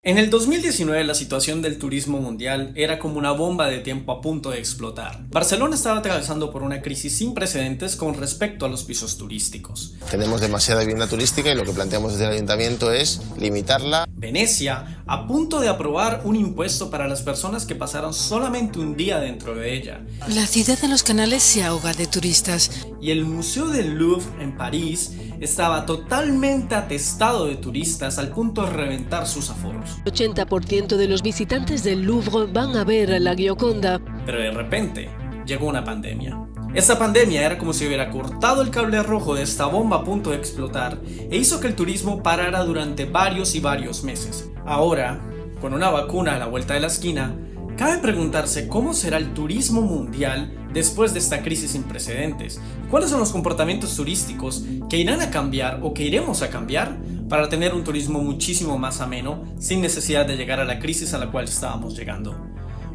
En el 2019 la situación del turismo mundial era como una bomba de tiempo a punto de explotar. Barcelona estaba atravesando por una crisis sin precedentes con respecto a los pisos turísticos. Tenemos demasiada vivienda turística y lo que planteamos desde el ayuntamiento es limitarla. Venecia, a punto de aprobar un impuesto para las personas que pasaron solamente un día dentro de ella. La ciudad de los canales se ahoga de turistas. Y el Museo del Louvre en París estaba totalmente atestado de turistas al punto de reventar sus aforos. El 80% de los visitantes del Louvre van a ver a la Gioconda. Pero de repente llegó una pandemia. Esta pandemia era como si hubiera cortado el cable rojo de esta bomba a punto de explotar e hizo que el turismo parara durante varios meses. Ahora, con una vacuna a la vuelta de la esquina, cabe preguntarse cómo será el turismo mundial después de esta crisis sin precedentes. ¿Cuáles son los comportamientos turísticos que irán a cambiar o que iremos a cambiar para tener un turismo muchísimo más ameno sin necesidad de llegar a la crisis a la cual estábamos llegando?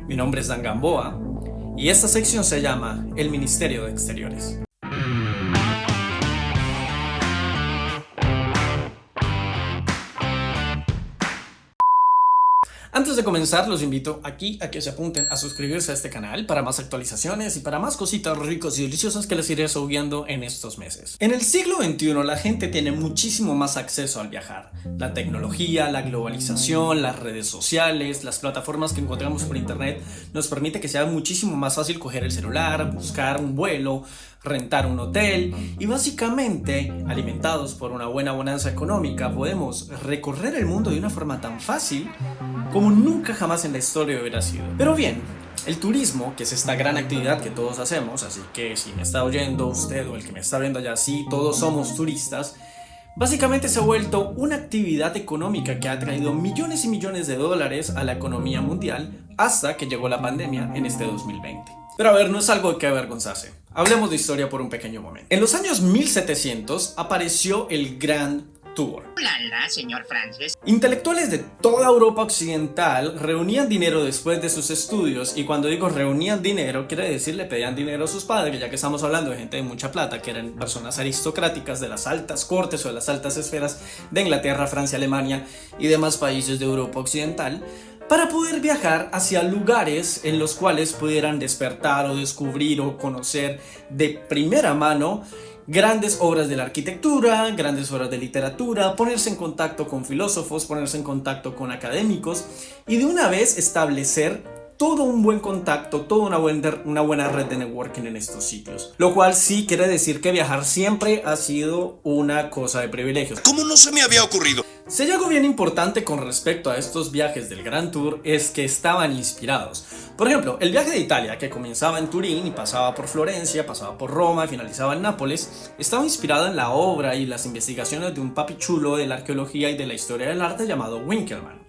Mi nombre es Dan Gamboa y esta sección se llama El Ministerio de Exteriores. Antes de comenzar, los invito aquí a que se apunten a suscribirse a este canal para más actualizaciones y para más cositas ricas y deliciosas que les iré subiendo en estos meses. En el siglo XXI la gente tiene muchísimo más acceso al viajar. La tecnología, la globalización, las redes sociales, las plataformas que encontramos por internet nos permite que sea muchísimo más fácil coger el celular, buscar un vuelo, rentar un hotel y básicamente, alimentados por una buena bonanza económica, podemos recorrer el mundo de una forma tan fácil como nunca jamás en la historia hubiera sido. Pero bien, el turismo, que es esta gran actividad que todos hacemos, así que si me está oyendo usted o el que me está viendo allá, sí, todos somos turistas, básicamente se ha vuelto una actividad económica que ha traído millones y millones de dólares a la economía mundial hasta que llegó la pandemia en este 2020. Pero a ver, no es algo de que avergonzarse. Hablemos de historia por un pequeño momento. En los años 1700 apareció el Grand Tour. Hola, señor Francis. Intelectuales de toda Europa occidental reunían dinero después de sus estudios, y cuando digo reunían dinero, quiere decir le pedían dinero a sus padres, ya que estamos hablando de gente de mucha plata, que eran personas aristocráticas de las altas cortes o de las altas esferas de Inglaterra, Francia, Alemania y demás países de Europa occidental, para poder viajar hacia lugares en los cuales pudieran despertar o descubrir o conocer de primera mano grandes obras de la arquitectura, grandes obras de literatura, ponerse en contacto con filósofos, ponerse en contacto con académicos y de una vez establecer todo un buen contacto, toda una buena red de networking en estos sitios. Lo cual sí quiere decir que viajar siempre ha sido una cosa de privilegios. ¿Cómo no se me había ocurrido? Si hay algo bien importante con respecto a estos viajes del Grand Tour es que estaban inspirados. Por ejemplo, el viaje de Italia, que comenzaba en Turín y pasaba por Florencia, pasaba por Roma y finalizaba en Nápoles, estaba inspirado en la obra y las investigaciones de un papichulo de la arqueología y de la historia del arte llamado Winkelmann.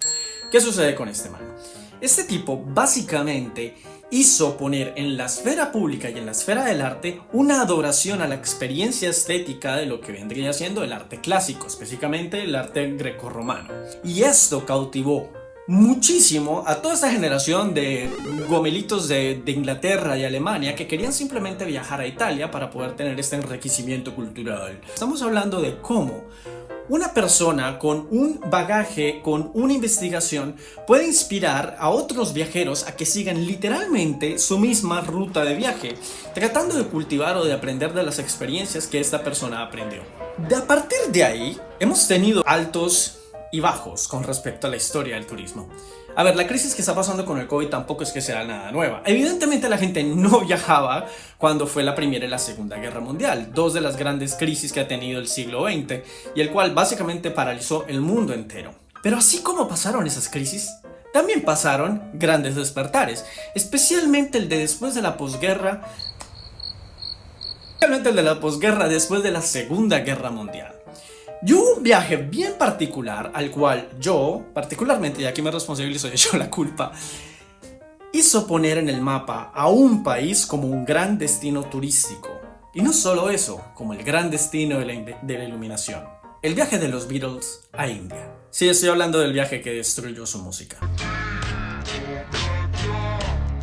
¿Qué sucede con este man? Este tipo básicamente hizo poner en la esfera pública y en la esfera del arte una adoración a la experiencia estética de lo que vendría siendo el arte clásico, específicamente el arte grecorromano. Y esto cautivó muchísimo a toda esa generación de gomelitos de Inglaterra y Alemania que querían simplemente viajar a Italia para poder tener este enriquecimiento cultural. Estamos hablando de cómo una persona con un bagaje, con una investigación, puede inspirar a otros viajeros a que sigan literalmente su misma ruta de viaje, tratando de cultivar o de aprender de las experiencias que esta persona aprendió. A partir de ahí, hemos tenido altos y bajos con respecto a la historia del turismo. A ver, la crisis que está pasando con el COVID tampoco es que sea nada nueva. Evidentemente la gente no viajaba cuando fue la Primera y la Segunda Guerra Mundial, dos de las grandes crisis que ha tenido el siglo XX, y el cual básicamente paralizó el mundo entero. Pero así como pasaron esas crisis, también pasaron grandes despertares, especialmente el de después de la posguerra, después de la Segunda Guerra Mundial. Y hubo un viaje bien particular al cual yo, particularmente, y aquí me responsabilizo yo la culpa, hizo poner en el mapa a un país como un gran destino turístico. Y no solo eso, como el gran destino de la iluminación. El viaje de los Beatles a India. Sí, estoy hablando del viaje que destruyó su música.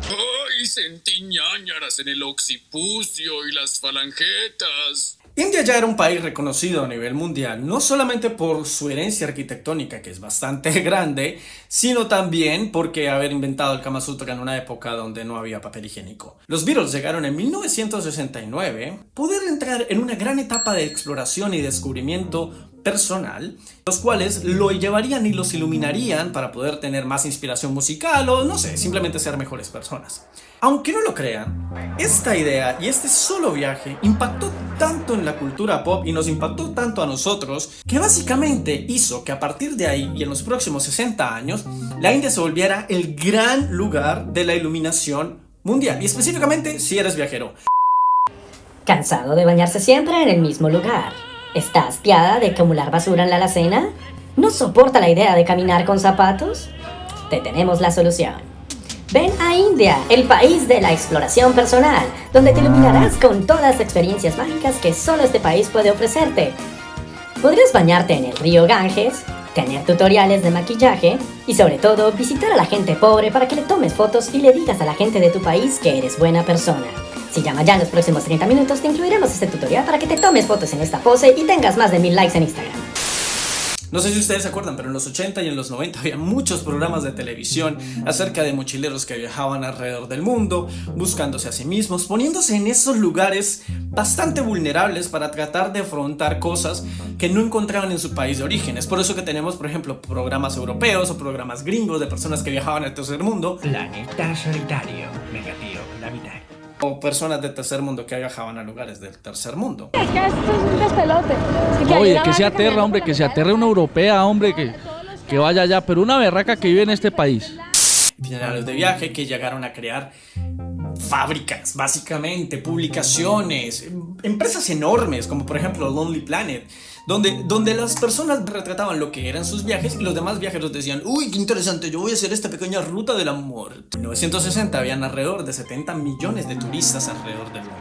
¡Ay, sentí ñáñaras en el occipucio y las falangetas! India ya era un país reconocido a nivel mundial, no solamente por su herencia arquitectónica, que es bastante grande, sino también porque haber inventado el Kama Sutra en una época donde no había papel higiénico. Los Beatles llegaron en 1969, poder entrar en una gran etapa de exploración y descubrimiento personal, los cuales lo llevarían y los iluminarían para poder tener más inspiración musical o no sé, simplemente ser mejores personas. Aunque no lo crean, esta idea y este solo viaje impactó tanto en la cultura pop y nos impactó tanto a nosotros que básicamente hizo que a partir de ahí y en los próximos 60 años la India se volviera el gran lugar de la iluminación mundial y específicamente si eres viajero. ¿Cansado de bañarse siempre en el mismo lugar? ¿Está hastiada de acumular basura en la alacena? ¿No soporta la idea de caminar con zapatos? Te tenemos la solución. Ven a India, el país de la exploración personal, donde te iluminarás con todas las experiencias mágicas que solo este país puede ofrecerte. Podrás bañarte en el río Ganges, tener tutoriales de maquillaje y sobre todo visitar a la gente pobre para que le tomes fotos y le digas a la gente de tu país que eres buena persona. Si llamas ya en los próximos 30 minutos, te incluiremos este tutorial para que te tomes fotos en esta pose y tengas más de 1000 likes en Instagram. No sé si ustedes se acuerdan, pero en los 80 y en los 90 había muchos programas de televisión acerca de mochileros que viajaban alrededor del mundo, buscándose a sí mismos, poniéndose en esos lugares bastante vulnerables para tratar de afrontar cosas que no encontraban en su país de origen. Es por eso que tenemos, por ejemplo, programas europeos o programas gringos de personas que viajaban al tercer mundo. Planeta solitario, negativo, la mitad. O personas del tercer mundo que viajaban a lugares del tercer mundo. Es que esto es un despelote. Oye, que se aterra, hombre, que se aterre una europea, hombre, que vaya allá, pero una berraca que vive en este país. Itinerarios de viaje que llegaron a crear fábricas, básicamente, publicaciones, empresas enormes, como por ejemplo Lonely Planet, donde las personas retrataban lo que eran sus viajes y los demás viajeros decían: uy, qué interesante, yo voy a hacer esta pequeña ruta del amor. En 1960 habían alrededor de 70 millones de turistas alrededor del mundo.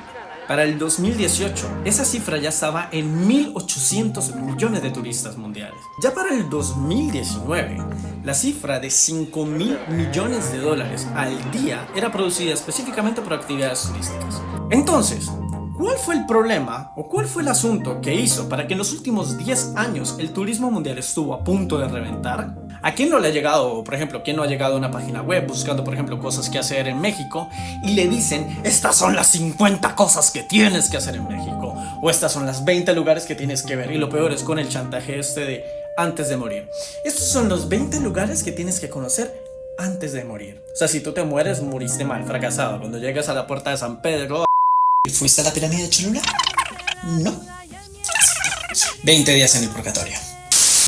Para el 2018, esa cifra ya estaba en 1.800 millones de turistas mundiales. Ya para el 2019, la cifra de 5.000 millones de dólares al día era producida específicamente por actividades turísticas. Entonces, ¿cuál fue el problema o cuál fue el asunto que hizo para que en los últimos 10 años el turismo mundial estuvo a punto de reventar? ¿A quién no le ha llegado, por ejemplo, quién no ha llegado a una página web buscando, por ejemplo, cosas que hacer en México y le dicen: estas son las 50 cosas que tienes que hacer en México, o estas son las 20 lugares que tienes que ver? Y lo peor es con el chantaje de antes de morir. Estos son los 20 lugares que tienes que conocer antes de morir. O sea, si tú te mueres, moriste mal, fracasado. Cuando llegas a la puerta de San Pedro... ¿Fuiste a la pirámide de Cholula? No. 20 días en el purgatorio.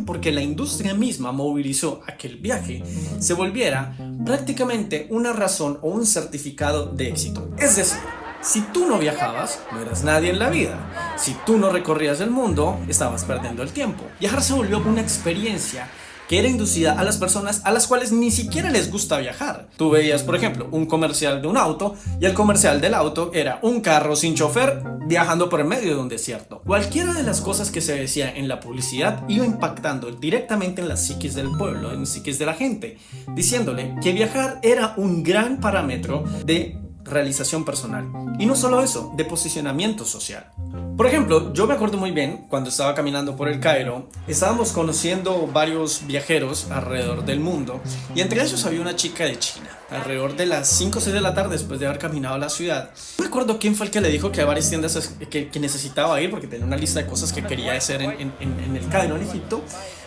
Porque la industria misma movilizó a que el viaje se volviera prácticamente una razón o un certificado de éxito. Es decir, si tú no viajabas, no eras nadie en la vida. Si tú no recorrías el mundo, estabas perdiendo el tiempo. Viajar se volvió una experiencia que era inducida a las personas a las cuales ni siquiera les gusta viajar. Tú veías, por ejemplo, un comercial de un auto y el comercial del auto era un carro sin chofer viajando por el medio de un desierto. Cualquiera de las cosas que se decía en la publicidad iba impactando directamente en la psiquis del pueblo, en la psiquis de la gente, diciéndole que viajar era un gran parámetro de realización personal. Y no solo eso, de posicionamiento social. Por ejemplo, yo me acuerdo muy bien cuando estaba caminando por el Cairo, estábamos conociendo varios viajeros alrededor del mundo y entre ellos había una chica de China. Alrededor de las 5 o 6 de la tarde, después de haber caminado a la ciudad, no me acuerdo quién fue el que le dijo que a varias tiendas que necesitaba ir porque tenía una lista de cosas que quería hacer en el Cairo, en Egipto.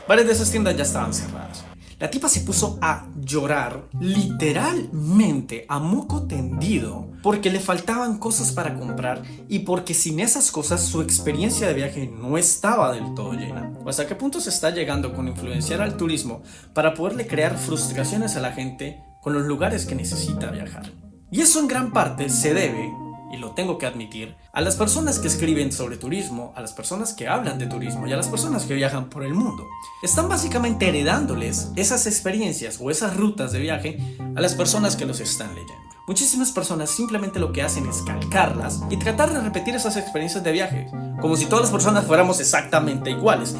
Varias de esas tiendas ya estaban cerradas. La tipa se puso a llorar, literalmente a moco tendido, porque le faltaban cosas para comprar y porque sin esas cosas su experiencia de viaje no estaba del todo llena. ¿Hasta qué punto se está llegando con influenciar al turismo para poderle crear frustraciones a la gente con los lugares que necesita viajar? Y eso en gran parte se debe, y lo tengo que admitir, a las personas que escriben sobre turismo, a las personas que hablan de turismo y a las personas que viajan por el mundo. Están básicamente heredándoles esas experiencias o esas rutas de viaje a las personas que los están leyendo. Muchísimas personas simplemente lo que hacen es calcarlas y tratar de repetir esas experiencias de viaje, como si todas las personas fuéramos exactamente iguales.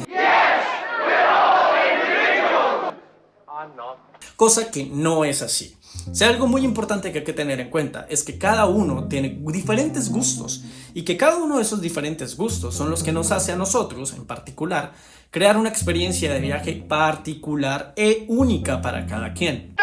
Cosa que no es así. O sea, algo muy importante que hay que tener en cuenta es que cada uno tiene diferentes gustos y que cada uno de esos diferentes gustos son los que nos hace a nosotros, en particular, crear una experiencia de viaje particular e única para cada quien.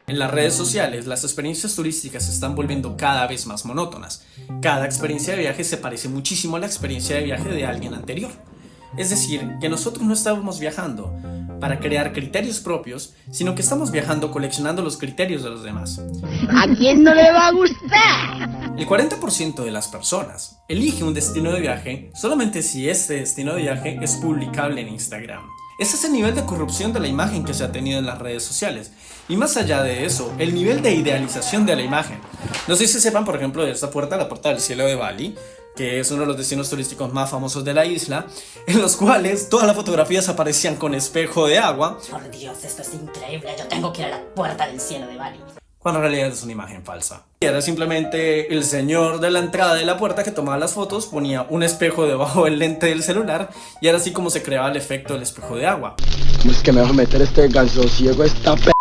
En las redes sociales, las experiencias turísticas se están volviendo cada vez más monótonas. Cada experiencia de viaje se parece muchísimo a la experiencia de viaje de alguien anterior. Es decir, que nosotros no estamos viajando para crear criterios propios, sino que estamos viajando coleccionando los criterios de los demás. ¿A quién no le va a gustar? El 40% de las personas elige un destino de viaje solamente si este destino de viaje es publicable en Instagram. Ese es el nivel de corrupción de la imagen que se ha tenido en las redes sociales. Y más allá de eso, el nivel de idealización de la imagen. No sé si sepan, por ejemplo, de esta puerta, la Puerta del Cielo de Bali, que es uno de los destinos turísticos más famosos de la isla, en los cuales todas las fotografías aparecían con espejo de agua. Por Dios, esto es increíble. Yo tengo que ir a la Puerta del Cielo de Bali. Cuando en realidad es una imagen falsa. Era simplemente el señor de la entrada de la puerta que tomaba las fotos, ponía un espejo debajo del lente del celular y era así como se creaba el efecto del espejo de agua. ¿Cómo es que me vas a meter este gasociego esta p***?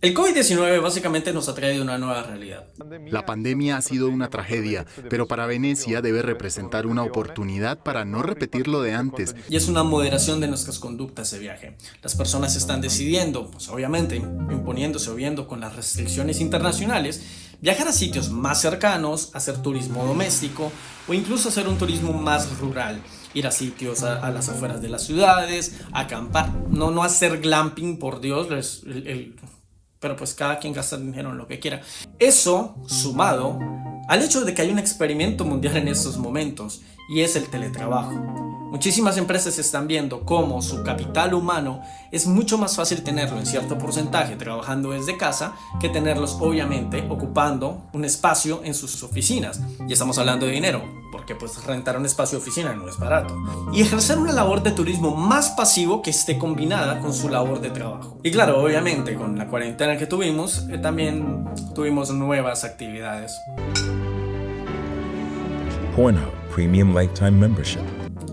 El COVID-19 básicamente nos ha traído una nueva realidad. La pandemia ha sido una tragedia, pero para Venecia debe representar una oportunidad para no repetir lo de antes. Y es una moderación de nuestras conductas de viaje. Las personas están decidiendo, pues obviamente imponiéndose o viendo con las restricciones internacionales, viajar a sitios más cercanos, hacer turismo doméstico o incluso hacer un turismo más rural. Ir a sitios a las afueras de las ciudades, acampar, no hacer glamping, por Dios, pero pues cada quien gasta dinero en lo que quiera. Eso sumado al hecho de que hay un experimento mundial en estos momentos y es el teletrabajo. Muchísimas empresas están viendo cómo su capital humano es mucho más fácil tenerlo en cierto porcentaje trabajando desde casa que tenerlos obviamente ocupando un espacio en sus oficinas. Y estamos hablando de dinero, porque pues rentar un espacio de oficina no es barato. Y ejercer una labor de turismo más pasivo que esté combinada con su labor de trabajo. Y claro, obviamente con la cuarentena que tuvimos, también tuvimos nuevas actividades. Pornhub Premium Lifetime Membership.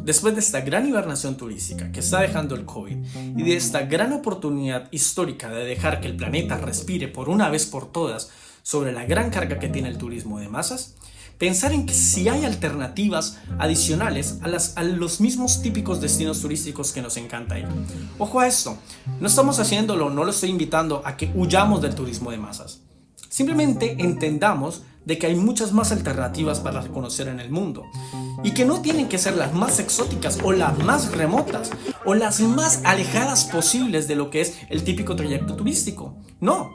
Después de esta gran hibernación turística que está dejando el COVID y de esta gran oportunidad histórica de dejar que el planeta respire por una vez por todas sobre la gran carga que tiene el turismo de masas, pensar en que si hay alternativas adicionales a los mismos típicos destinos turísticos que nos encanta ir. Ojo a esto, no estamos haciéndolo, no lo estoy invitando a que huyamos del turismo de masas. Simplemente entendamos de que hay muchas más alternativas para conocer en el mundo y que no tienen que ser las más exóticas o las más remotas o las más alejadas posibles de lo que es el típico trayecto turístico. No.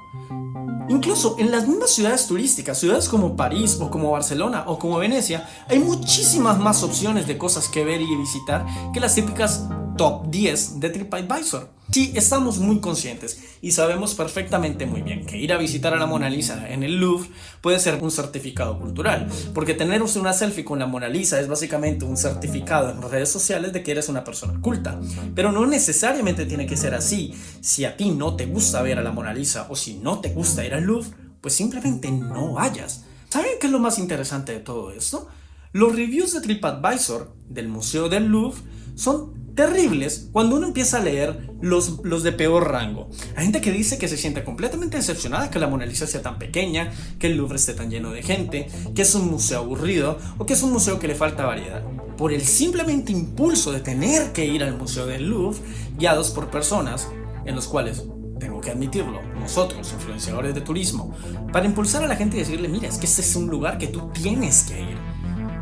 Incluso en las mismas ciudades turísticas, ciudades como París o como Barcelona o como Venecia, hay muchísimas más opciones de cosas que ver y visitar que las típicas top 10 de TripAdvisor. Sí, estamos muy conscientes y sabemos perfectamente muy bien que ir a visitar a la Mona Lisa en el Louvre puede ser un certificado cultural, porque tener una selfie con la Mona Lisa es básicamente un certificado en redes sociales de que eres una persona culta, pero no necesariamente tiene que ser así. Si a ti no te gusta ver a la Mona Lisa o si no te gusta ir al Louvre, pues simplemente no vayas. ¿Saben qué es lo más interesante de todo esto? Los reviews de TripAdvisor del Museo del Louvre son terribles cuando uno empieza a leer los de peor rango. Hay gente que dice que se siente completamente decepcionada que la Mona Lisa sea tan pequeña, que el Louvre esté tan lleno de gente, que es un museo aburrido o que es un museo que le falta variedad. Por el simplemente impulso de tener que ir al Museo del Louvre, guiados por personas en los cuales, tengo que admitirlo, nosotros, influenciadores de turismo, para impulsar a la gente y decirle, mira, es que este es un lugar que tú tienes que ir.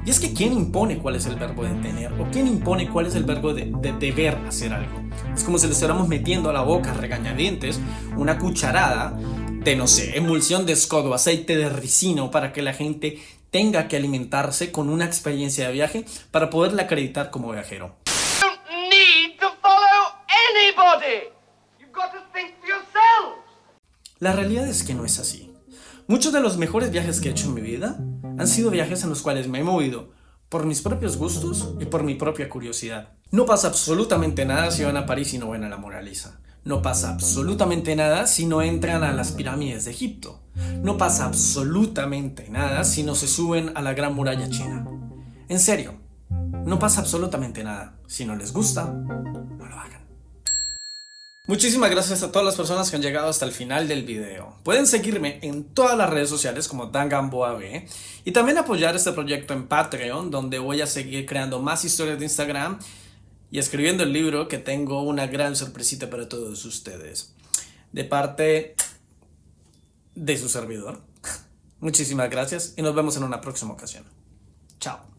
Y es que ¿quién impone cuál es el verbo de tener? ¿O quién impone cuál es el verbo de deber hacer algo? Es como si le estuviéramos metiendo a la boca, regañadientes, una cucharada de, no sé, emulsión de Scott o aceite de ricino para que la gente tenga que alimentarse con una experiencia de viaje para poderla acreditar como viajero. La realidad es que no es así. Muchos de los mejores viajes que he hecho en mi vida han sido viajes en los cuales me he movido por mis propios gustos y por mi propia curiosidad. No pasa absolutamente nada si van a París y no ven a la Mona Lisa. No pasa absolutamente nada si no entran a las pirámides de Egipto. No pasa absolutamente nada si no se suben a la Gran Muralla China. En serio, no pasa absolutamente nada. Si no les gusta, no lo hagan. Muchísimas gracias a todas las personas que han llegado hasta el final del video. Pueden seguirme en todas las redes sociales como DanGamboaB y también apoyar este proyecto en Patreon, donde voy a seguir creando más historias de Instagram y escribiendo el libro, que tengo una gran sorpresita para todos ustedes. De parte de su servidor. Muchísimas gracias y nos vemos en una próxima ocasión. Chao.